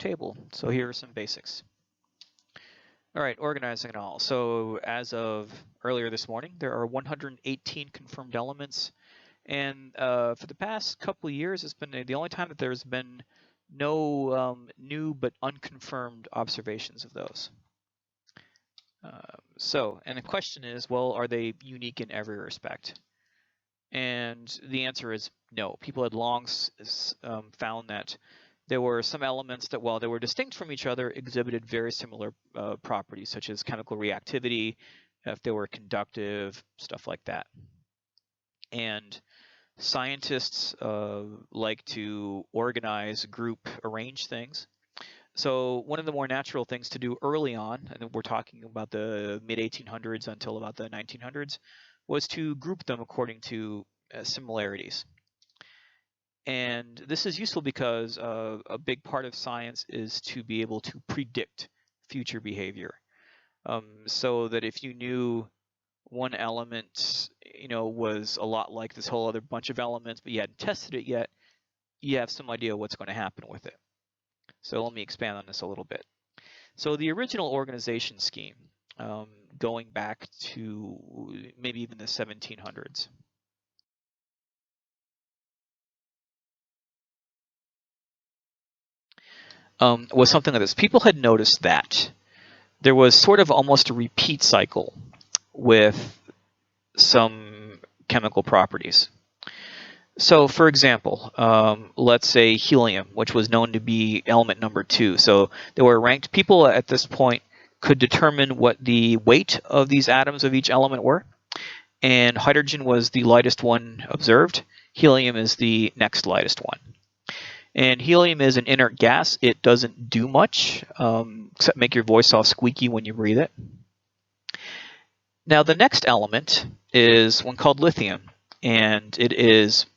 table. So here are some basics. All right, organizing it all. So as of earlier this morning, there are 118 confirmed elements. And for the past couple of years, it's been the only time that there's been no new but unconfirmed observations of those. And the question is, well, are they unique in every respect? And the answer is no. People had long found that there were some elements that, while they were distinct from each other, exhibited very similar properties, such as chemical reactivity, if they were conductive, stuff like that. And scientists like to organize, group, arrange things. So one of the more natural things to do early on, and we're talking about the mid-1800s until about the 1900s, was to group them according to similarities. And this is useful because a big part of science is to be able to predict future behavior. So that if you knew one element, was a lot like this whole other bunch of elements, but you hadn't tested it yet, you have some idea what's going to happen with it. So let me expand on this a little bit. So the original organization scheme, going back to maybe even the 1700s, was something like this. People had noticed that there was sort of almost a repeat cycle with some chemical properties. So for example, let's say helium, which was known to be element number 2. So they were ranked. People at this point could determine what the weight of these atoms of each element were. And hydrogen was the lightest one observed. Helium is the next lightest one. And helium is an inert gas. It doesn't do much, except make your voice all squeaky when you breathe it. Now the next element is one called lithium, and it is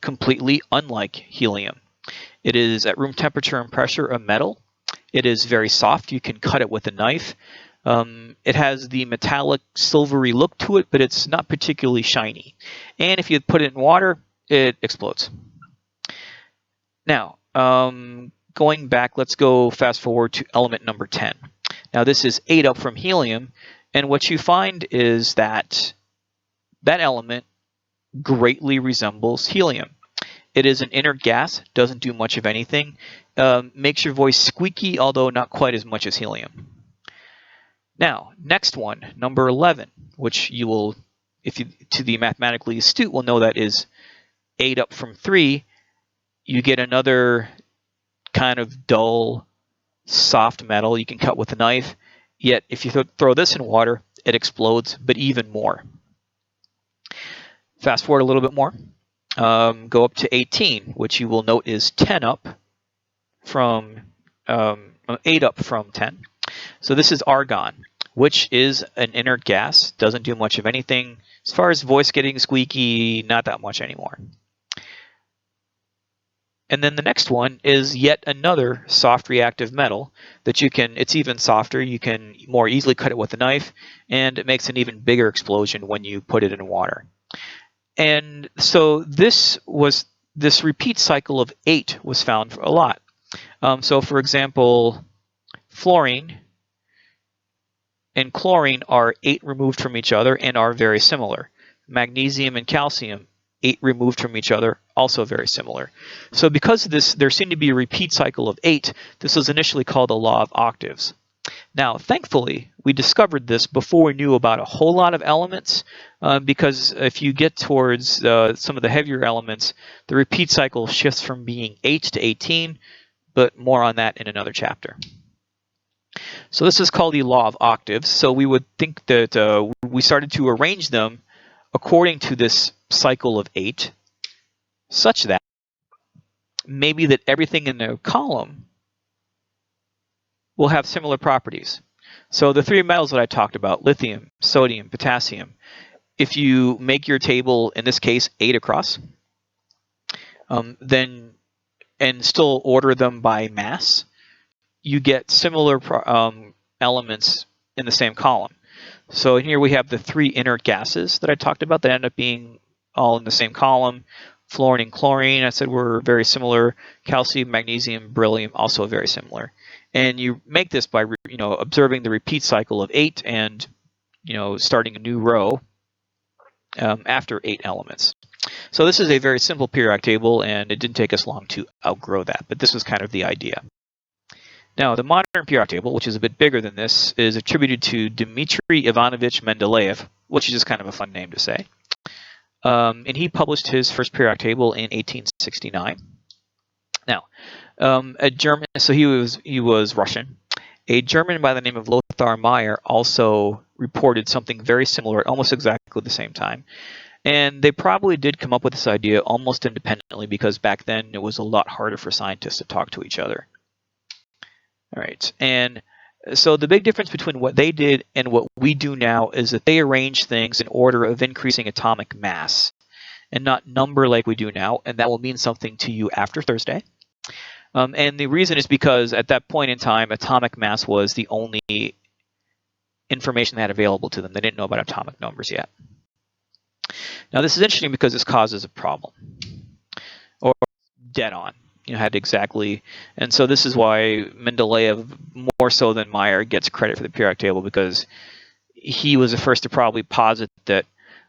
completely unlike helium. It is at room temperature and pressure a metal. It is very soft. You can cut it with a knife. It has the metallic silvery look to it, but it's not particularly shiny. And if you put it in water, it explodes. Now, going back, let's go fast forward to element number 10. Now this is 8 up from helium, and what you find is that that element greatly resembles helium. It is an inert gas, doesn't do much of anything, makes your voice squeaky, although not quite as much as helium. Now, next one, number 11, which you will, if you to the mathematically astute, will know that is 8 up from 3. You get another kind of dull, soft metal you can cut with a knife, yet if you throw this in water, it explodes, but even more. Fast forward a little bit more, go up to 18, which you will note is 10 up from 8 up from 10. So this is argon, which is an inert gas, doesn't do much of anything. As far as voice getting squeaky, not that much anymore. And then the next one is yet another soft reactive metal that you can, it's even softer, you can more easily cut it with a knife, and it makes an even bigger explosion when you put it in water. And so this repeat cycle of 8 was found for a lot. So for example, fluorine and chlorine are 8 removed from each other and are very similar. Magnesium and calcium, 8 removed from each other, also very similar. So because of this, there seemed to be a repeat cycle of 8. This was initially called the law of octaves. Now, thankfully, we discovered this before we knew about a whole lot of elements, because if you get towards some of the heavier elements, the repeat cycle shifts from being 8 to 18, but more on that in another chapter. So this is called the law of octaves. So we would think that we started to arrange them according to this cycle of 8, such that maybe that everything in the column will have similar properties. So the 3 metals that I talked about, lithium, sodium, potassium, if you make your table, in this case, 8 across, then and still order them by mass, you get similar elements in the same column. So here we have the 3 inert gases that I talked about that end up being all in the same column. Fluorine and chlorine, I said, were very similar. Calcium, magnesium, beryllium, also very similar. And you make this by observing the repeat cycle of 8 and starting a new row after 8 elements. So this is a very simple periodic table, and it didn't take us long to outgrow that, but this was kind of the idea. Now, the modern periodic table, which is a bit bigger than this, is attributed to Dmitry Ivanovich Mendeleev, which is just kind of a fun name to say. And he published his first periodic table in 1869. Now, a German, so he was Russian. A German by the name of Lothar Meyer also reported something very similar at almost exactly the same time. And they probably did come up with this idea almost independently because back then it was a lot harder for scientists to talk to each other. All right, and so the big difference between what they did and what we do now is that they arrange things in order of increasing atomic mass and not number like we do now, and that will mean something to you after Thursday. And the reason is because at that point in time, atomic mass was the only information they had available to them. They didn't know about atomic numbers yet. Now, this is interesting because this causes a problem, or dead on. Had exactly, and so this is why Mendeleev, more so than Meyer, gets credit for the periodic table, because he was the first to probably posit that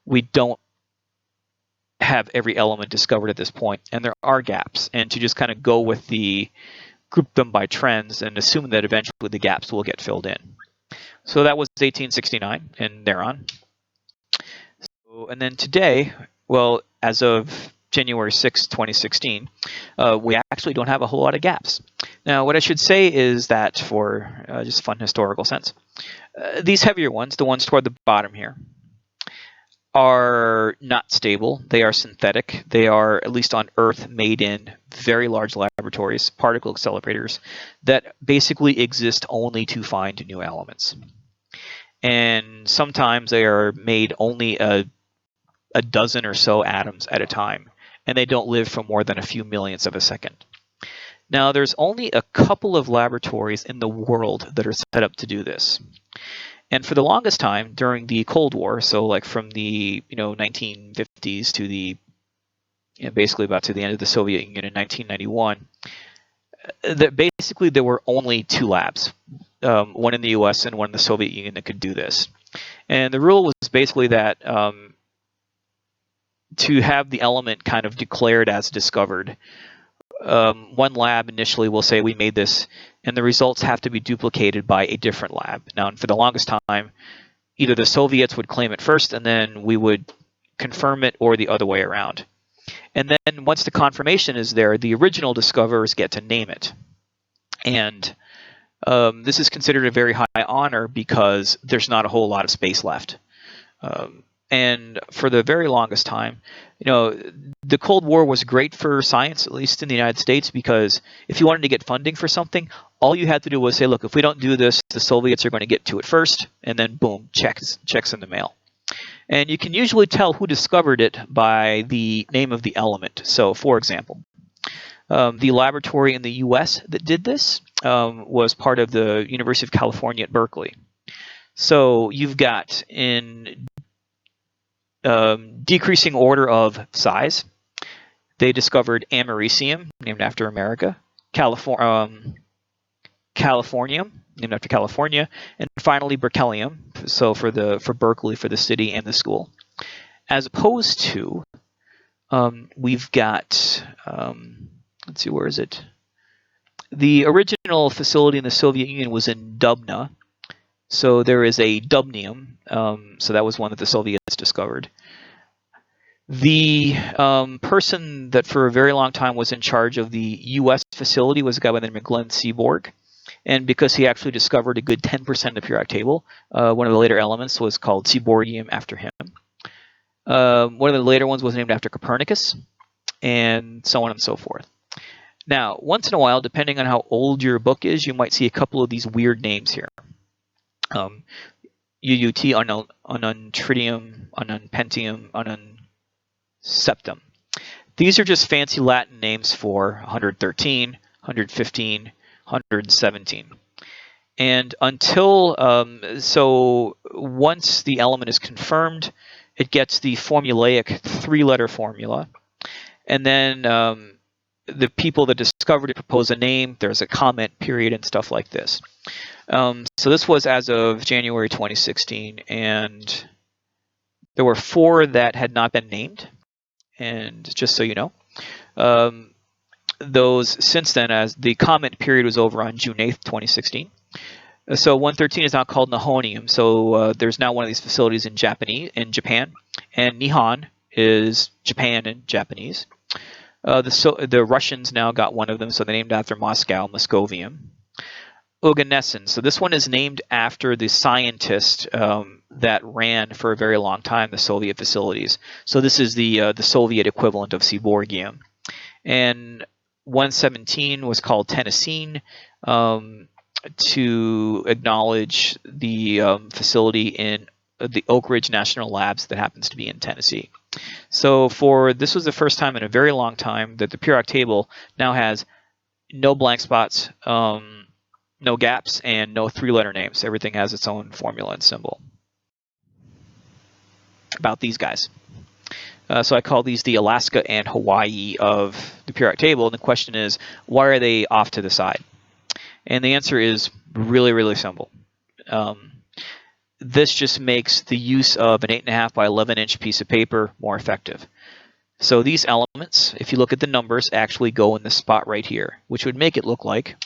we don't have every element discovered at this point, and there are gaps, and to just kind of go with the group them by trends and assume that eventually the gaps will get filled in. So that was 1869 and thereon. So, and then today, well, as of January 6, 2016, we actually don't have a whole lot of gaps. Now, what I should say is that for just fun historical sense, these heavier ones, the ones toward the bottom here, are not stable. They are synthetic. They are, at least on Earth, made in very large laboratories, particle accelerators, that basically exist only to find new elements. And sometimes they are made only a dozen or so atoms at a time, and they don't live for more than a few millionths of a second. Now, there's only a couple of laboratories in the world that are set up to do this. And for the longest time during the Cold War, so like from the 1950s to the basically about to the end of the Soviet Union in 1991, basically there were only 2 labs, one in the U.S. and one in the Soviet Union that could do this. And the rule was basically that to have the element kind of declared as discovered, one lab initially will say we made this, and the results have to be duplicated by a different lab. Now, for the longest time, either the Soviets would claim it first, and then we would confirm it, or the other way around. And then once the confirmation is there, the original discoverers get to name it. And this is considered a very high honor because there's not a whole lot of space left. And for the very longest time, the Cold War was great for science, at least in the United States, because if you wanted to get funding for something, all you had to do was say, look, if we don't do this, the Soviets are going to get to it first, and then boom, checks in the mail. And you can usually tell who discovered it by the name of the element. So, for example, the laboratory in the U.S. that did this was part of the University of California at Berkeley. So you've got in decreasing order of size, they discovered americium, named after America, californium, named after California, and finally berkelium, so for Berkeley, for the city and the school. As opposed to, we've got, let's see, where is it? The original facility in the Soviet Union was in Dubna. So there is a dubnium, so that was one that the Soviets discovered. The person that for a very long time was in charge of the U.S. facility was a guy by the name of Glenn Seaborg. And because he actually discovered a good 10% of the periodic table, one of the later elements was called Seaborgium after him. One of the later ones was named after Copernicus, and so on and so forth. Now, once in a while, depending on how old your book is, you might see a couple of these weird names here. U02d, unknown tritium, unknown pentium, unknown septum. These are just fancy Latin names for 113, 115, 117. And until, so once the element is confirmed, it gets the formulaic 3-letter formula. And then the people that discovered it propose a name. There's a comment period and stuff like this. So this was as of January 2016, and there were 4 that had not been named. And just so you know, those since then, as the comment period was over on June 8th, 2016. So 113 is now called Nihonium. So there's now one of these facilities in Japan, and Nihon is Japan in Japanese. The Russians now got one of them, so they named after Moscow, Moscovium. Oganesson. So this one is named after the scientist that ran for a very long time the Soviet facilities. So this is the Soviet equivalent of Seaborgium. And 117 was called Tennessine to acknowledge the facility in the Oak Ridge National Labs that happens to be in Tennessee. So this was the first time in a very long time that the periodic table now has no blank spots, no gaps, and no 3-letter names. Everything has its own formula and symbol. About these guys. So I call these the Alaska and Hawaii of the periodic table. And the question is, why are they off to the side? And the answer is really, really simple. This just makes the use of an 8.5 by 11-inch piece of paper more effective. So these elements, if you look at the numbers, actually go in the spot right here, which would make it look like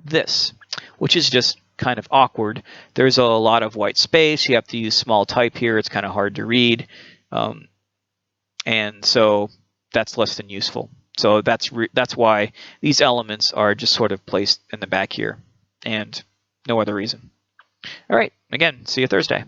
this, which is just kind of awkward. There's a lot of white space. You have to use small type here. It's kind of hard to read. And so that's less than useful. So that's why these elements are just sort of placed in the back here, and no other reason. All right, again, see you Thursday.